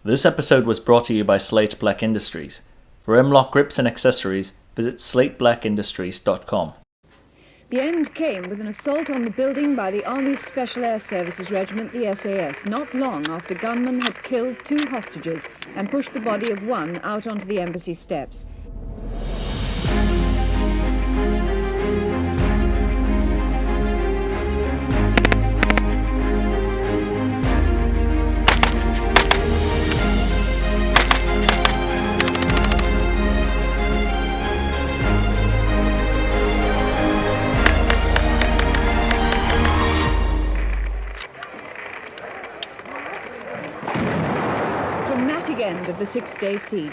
This episode was brought to you by Slate Black Industries. For MLOK grips and accessories, visit slateBlackIndustries.com. The end came with an assault on the building by the Army's Special Air Services Regiment, the SAS, not long after gunmen had killed 2 hostages and pushed the body of one out onto the embassy steps. End of the 6-day siege.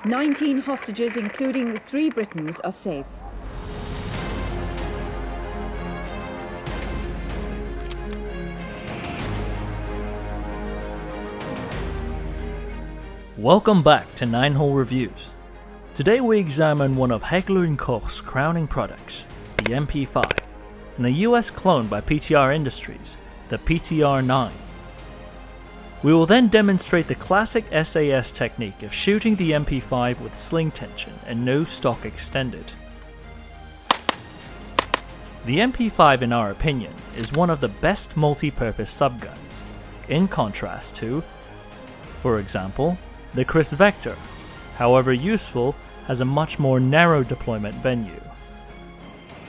19 hostages, including the 3 Britons, are safe. Welcome back to 9-Hole Reviews. Today we examine one of Heckler & Koch's crowning products, the MP5, and the US clone by PTR Industries, the PTR9. We will then demonstrate the classic SAS technique of shooting the MP5 with sling tension and no stock extended. The MP5, in our opinion, is one of the best multi-purpose subguns, in contrast to, for example, the Kriss Vector, however useful, has a much more narrow deployment venue.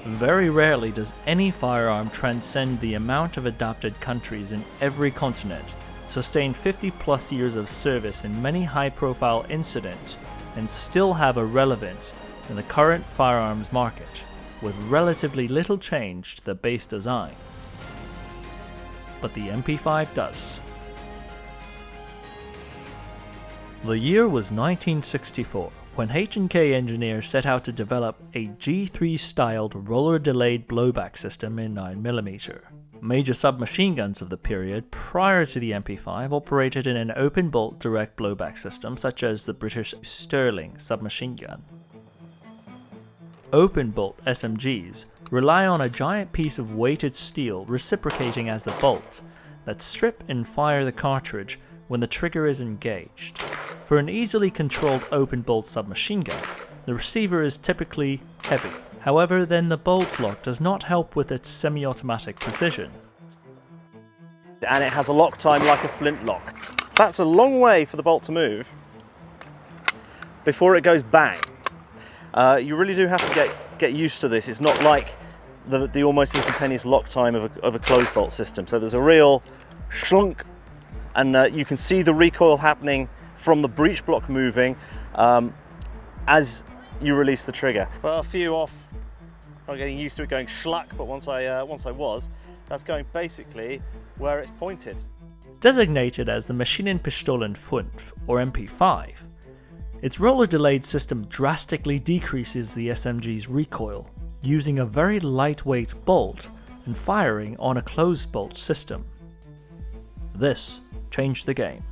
Very rarely does any firearm transcend the amount of adopted countries in every continent, sustain 50+ years of service in many high-profile incidents, and still have a relevance in the current firearms market, with relatively little change to the base design. But the MP5 does. The year was 1964, when H&K engineers set out to develop a G3-styled roller-delayed blowback system in 9mm. Major submachine guns of the period prior to the MP5 operated in an open-bolt direct blowback system such as the British SLING submachine gun. Open-bolt SMGs rely on a giant piece of weighted steel reciprocating as the bolt that strip and fire the cartridge when the trigger is engaged. For an easily controlled open-bolt submachine gun, the receiver is typically heavy. However, then the bolt lock does not help with its semi-automatic precision. And it has a lock time like a flintlock. That's a long way for the bolt to move before it goes bang. You really do have to get used to this. It's not like the almost instantaneous lock time of a closed bolt system. So there's a real schlunk, and you can see the recoil happening from the breech block moving as you release the trigger. Well, a few off. I'm getting used to it going schluck, but once I was, that's going basically where it's pointed. Designated as the Maschinenpistolen 5, or MP5, its roller-delayed system drastically decreases the SMG's recoil, using a very lightweight bolt and firing on a closed bolt system. This changed the game.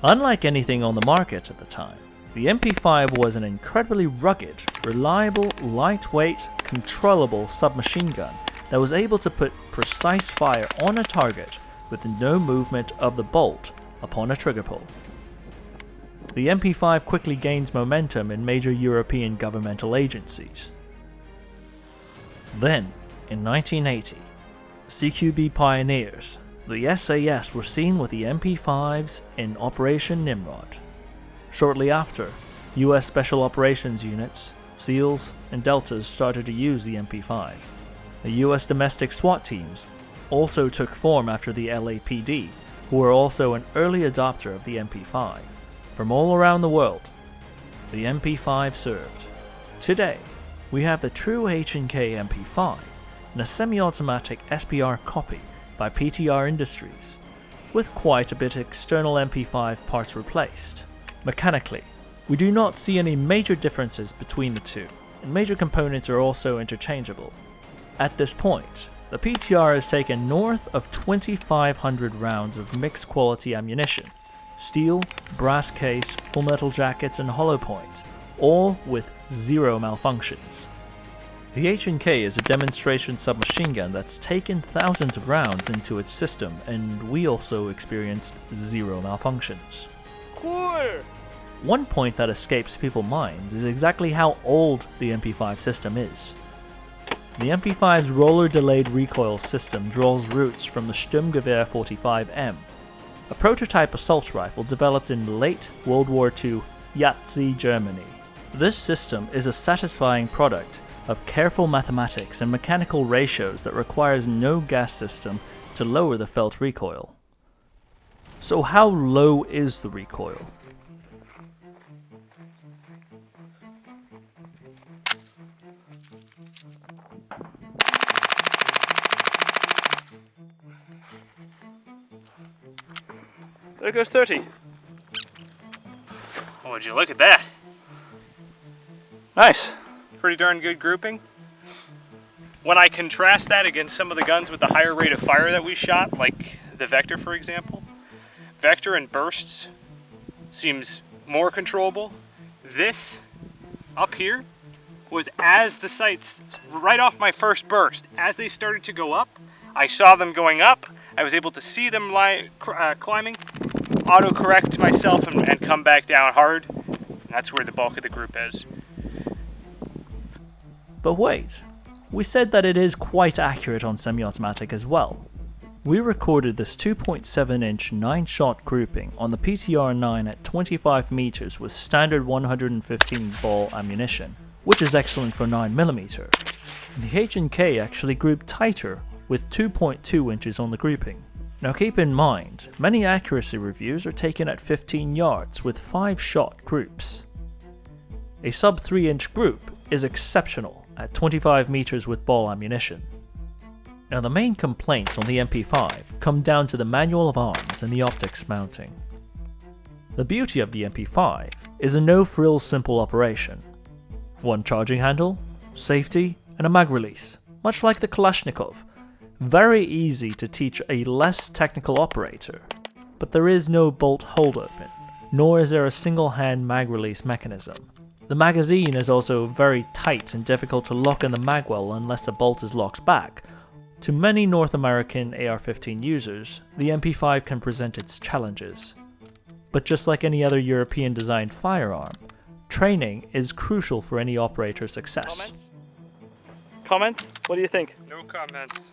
Unlike anything on the market at the time, the MP5 was an incredibly rugged, reliable, lightweight, controllable submachine gun that was able to put precise fire on a target with no movement of the bolt upon a trigger pull. The MP5 quickly gains momentum in major European governmental agencies. Then, in 1980, CQB pioneers, the SAS were seen with the MP5s in Operation Nimrod. Shortly after, US Special Operations Units, SEALs, and Deltas started to use the MP5. The US domestic SWAT teams also took form after the LAPD, who were also an early adopter of the MP5. From all around the world, the MP5 served. Today, we have the true H&K MP5 and a semi-automatic SPR copy by PTR Industries, with quite a bit of external MP5 parts replaced. Mechanically, we do not see any major differences between the two, and major components are also interchangeable. At this point, the PTR has taken north of 2,500 rounds of mixed quality ammunition, steel, brass case, full metal jackets and hollow points, all with zero malfunctions. The H&K is a demonstration submachine gun that's taken thousands of rounds into its system, and we also experienced zero malfunctions. Cool. One point that escapes people's minds is exactly how old the MP5 system is. The MP5's roller-delayed recoil system draws roots from the Sturmgewehr 45M, a prototype assault rifle developed in late World War II Nazi Germany. This system is a satisfying product of careful mathematics and mechanical ratios that requires no gas system to lower the felt recoil. So how low is the recoil? There goes 30. Oh, would you look at that? Nice. Pretty darn good grouping. When I contrast that against some of the guns with the higher rate of fire that we shot, like the Vector for example, Vector and bursts seems more controllable. This up here was as the sights, right off my first burst, as they started to go up, I saw them going up, I was able to see them climbing, auto-correct myself and come back down hard. That's where the bulk of the group is. But wait, we said that it is quite accurate on semi-automatic as well. We recorded this 2.7-inch 9-shot grouping on the PTR9 at 25 meters with standard 115 ball ammunition, which is excellent for 9mm. The H&K actually grouped tighter with 2.2 inches on the grouping. Now keep in mind, many accuracy reviews are taken at 15 yards with 5-shot groups. A sub 3-inch group is exceptional at 25 meters with ball ammunition. Now the main complaints on the MP5 come down to the manual of arms and the optics mounting. The beauty of the MP5 is a no-frills simple operation. One charging handle, safety, and a mag release, much like the Kalashnikov. Very easy to teach a less technical operator, but there is no bolt hold open, nor is there a single hand mag release mechanism. The magazine is also very tight and difficult to lock in the magwell unless the bolt is locked back. To many North American AR-15 users, the MP5 can present its challenges. But just like any other European designed firearm, training is crucial for any operator's success. Comments? Comments? What do you think? No comments.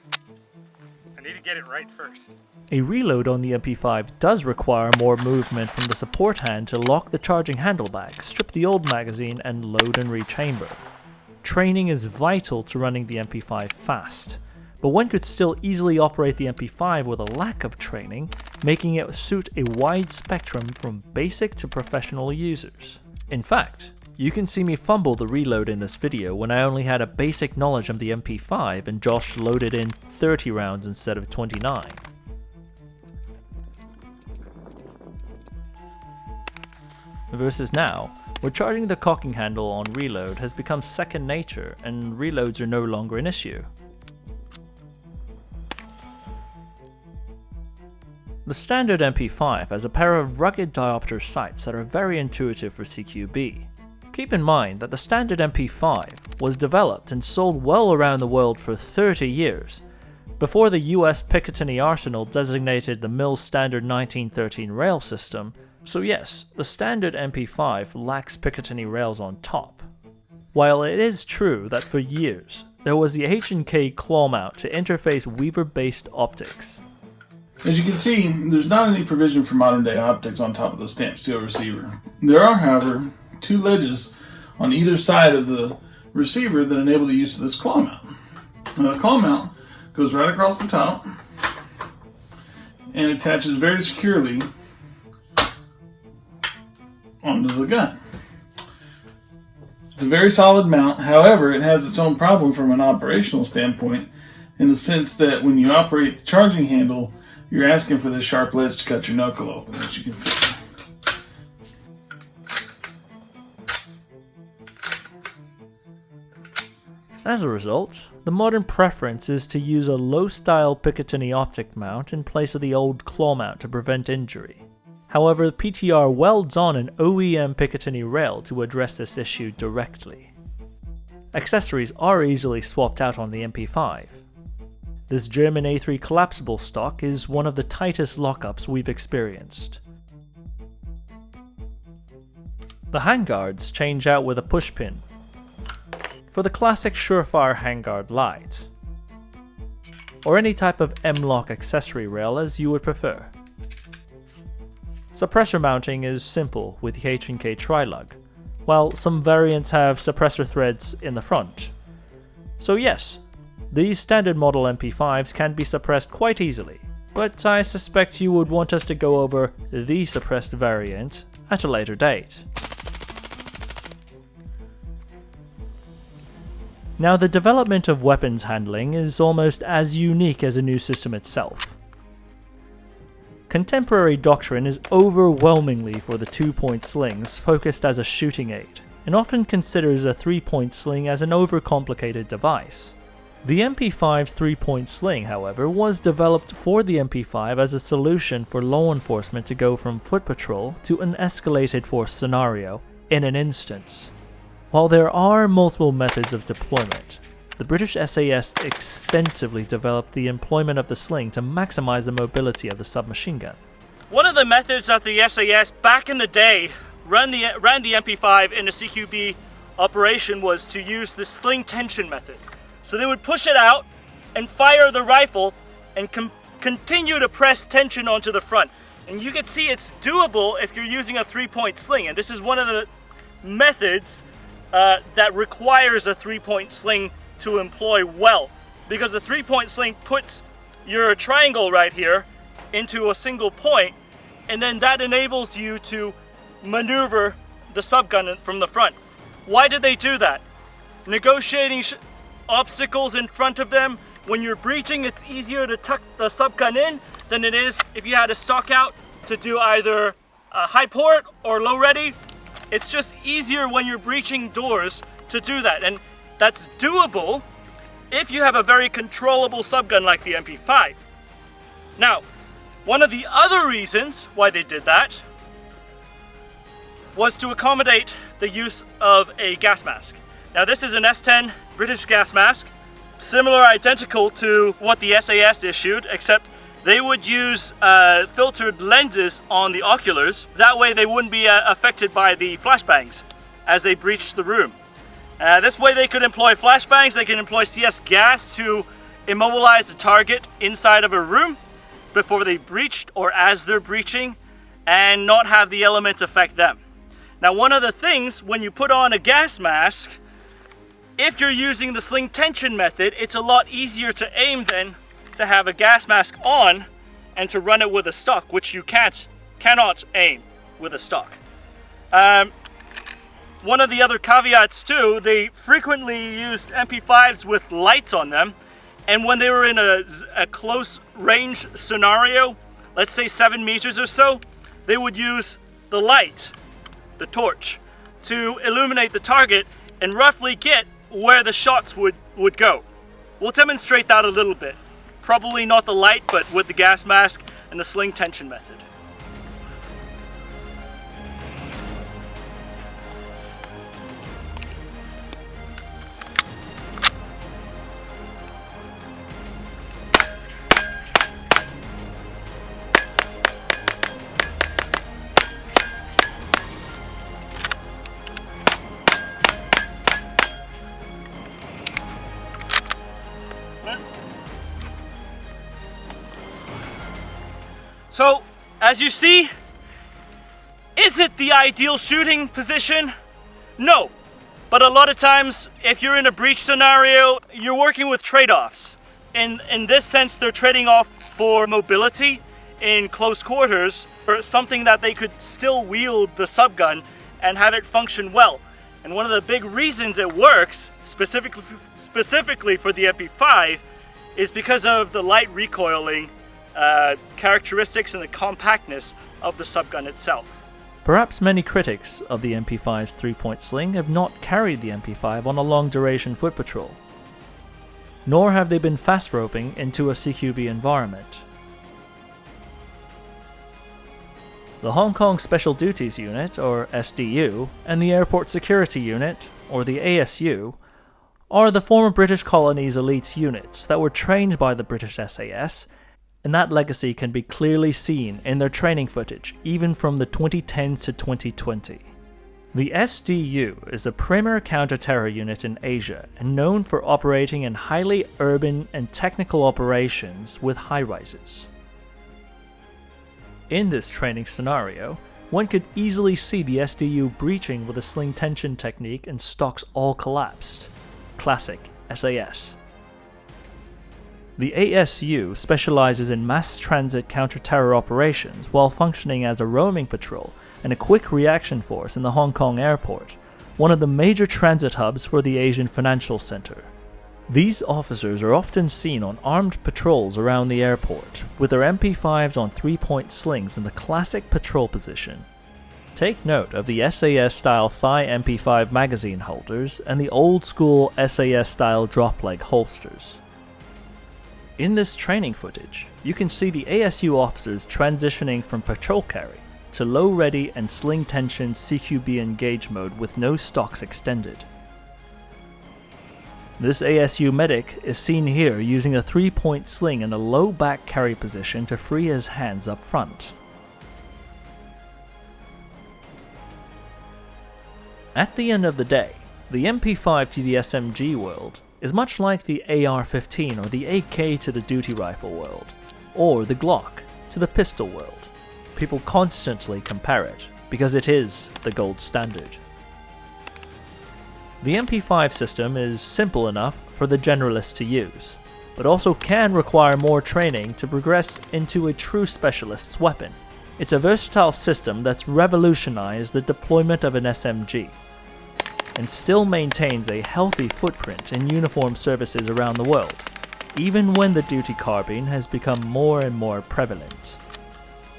I need to get it right first. A reload on the MP5 does require more movement from the support hand to lock the charging handle back, strip the old magazine, and load and rechamber. Training is vital to running the MP5 fast, but one could still easily operate the MP5 with a lack of training, making it suit a wide spectrum from basic to professional users. In fact, you can see me fumble the reload in this video when I only had a basic knowledge of the MP5 and Josh loaded in 30 rounds instead of 29. Versus now, where charging the cocking handle on reload has become second nature and reloads are no longer an issue. The standard MP5 has a pair of rugged diopter sights that are very intuitive for CQB. Keep in mind that the standard MP5 was developed and sold well around the world for 30 years, before the US PAKISTANI arsenal designated the MIL standard 1913 rail system, so yes, the standard MP5 lacks Picatinny rails on top. While it is true that for years, there was the H&K claw mount to interface Weaver-based optics. As you can see, there's not any provision for modern-day optics on top of the stamped steel receiver. There are, however, two ledges on either side of the receiver that enable the use of this claw mount. Now, the claw mount goes right across the top and attaches very securely onto the gun. It's a very solid mount, however, it has its own problem from an operational standpoint in the sense that when you operate the charging handle, you're asking for this sharp ledge to cut your knuckle open, as you can see. As a result, the modern preference is to use a low-style Picatinny optic mount in place of the old claw mount to prevent injury. However, the PTR welds on an OEM Picatinny rail to address this issue directly. Accessories are easily swapped out on the MP5. This German A3 collapsible stock is one of the tightest lockups we've experienced. The handguards change out with a pushpin for the classic SUREFIRE handguard light, or any type of MLOK accessory rail as you would prefer. Suppressor mounting is simple with the H&K tri-lug, while some variants have suppressor threads in the front. So yes, these standard model MP5s can be suppressed quite easily, but I suspect you would want us to go over the suppressed variant at a later date. Now, the development of weapons handling is almost as unique as a new system itself. Contemporary doctrine is overwhelmingly for the 2-point slings focused as a shooting aid, and often considers a 3-point sling as an overcomplicated device. The MP5's 3-point sling, however, was developed for the MP5 as a solution for law enforcement to go from foot patrol to an escalated force scenario in an instance. While there are multiple methods of deployment, the British SAS extensively developed the employment of the sling to maximize the mobility of the submachine gun. One of the methods that the SAS back in the day ran the MP5 in a CQB operation was to use the sling tension method. So they would push it out and fire the rifle and continue to press tension onto the front. And you can see it's doable if you're using a 3-point sling. And this is one of the methods that requires a 3-point sling to employ well, because the 3-point sling puts your triangle right here into a single point, and then that enables you to maneuver the subgun from the front. Why did they do that? Negotiating obstacles in front of them. When you're breaching, it's easier to tuck the subgun in than it is if you had a stock out to do either a high port or low ready. It's just easier when you're breaching doors to do that, and that's doable if you have a very controllable subgun like the MP5. Now, one of the other reasons why they did that was to accommodate the use of a gas mask. Now, this is an S10 British gas mask, similar, identical to what the SAS issued, except they would use filtered lenses on the oculars. That way they wouldn't be affected by the flashbangs as they breached the room. This way they could employ flashbangs, they can employ CS gas to immobilize the target inside of a room before they breached or as they're breaching, and not have the elements affect them. Now, one of the things when you put on a gas mask, if you're using the sling tension method, it's a lot easier to aim than to have a gas mask on and to run it with a stock, which you cannot aim with a stock. One of the other caveats too, they frequently used MP5s with lights on them, and when they were in a close range scenario, let's say 7 meters or so, they would use the light, the torch, to illuminate the target and roughly get where the shots would go. We'll demonstrate that a little bit. Probably not the light, but with the gas mask and the sling tension method. So, as you see, is it the ideal shooting position? No. But a lot of times, if you're in a breach scenario, you're working with trade-offs. In this sense, they're trading off for mobility in close quarters, or something that they could still wield the subgun and have it function well. And one of the big reasons it works, specifically for the MP5, is because of the light recoiling characteristics and the compactness of the subgun itself. Perhaps many critics of the MP5's 3-point sling have not carried the MP5 on a long duration foot patrol, nor have they been fast roping into a CQB environment. The Hong Kong Special Duties Unit, or SDU, and the Airport Security Unit, or the ASU, are the former British colonies' elite units that were trained by the British SAS, and that legacy can be clearly seen in their training footage, even from the 2010s to 2020. The SDU is a premier counter-terror unit in Asia and known for operating in highly urban and technical operations with high-rises. In this training scenario, one could easily see the SDU breaching with a sling tension technique and stocks all collapsed. Classic SAS. The ASU specializes in mass transit counter-terror operations while functioning as a roaming patrol and a quick reaction force in the Hong Kong airport, one of the major transit hubs for the Asian Financial Center. These officers are often seen on armed patrols around the airport, with their MP5s on 3-point slings in the classic patrol position. Take note of the SAS-style thigh MP5 magazine holders and the old-school SAS-style drop-leg holsters. In this training footage, you can see the ASU officers transitioning from patrol carry to low ready and sling tension CQB engage mode with no stocks extended. This ASU medic is seen here using a 3-point sling in a low back carry position to free his hands up front. At the end of the day, the MP5 to the SMG world is much like the AR-15 or the AK to the duty rifle world, or the Glock to the pistol world. People constantly compare it because it is the gold standard. The MP5 system is simple enough for the generalist to use, but also can require more training to progress into a true specialist's weapon. It's a versatile system that's revolutionized the deployment of an SMG, and still maintains a healthy footprint in uniformed services around the world, even when the duty carbine has become more and more prevalent.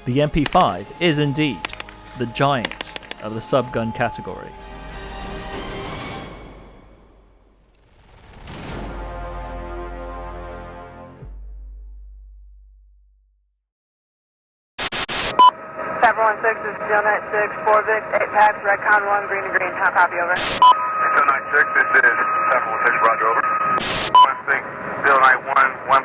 The MP5 is indeed the giant of the subgun category. This is Gillnet 6, 4 Vic, 8 packs, Recon 1, green to green. How copy, over? 296, this is 716, roger, over. 16, 091, 1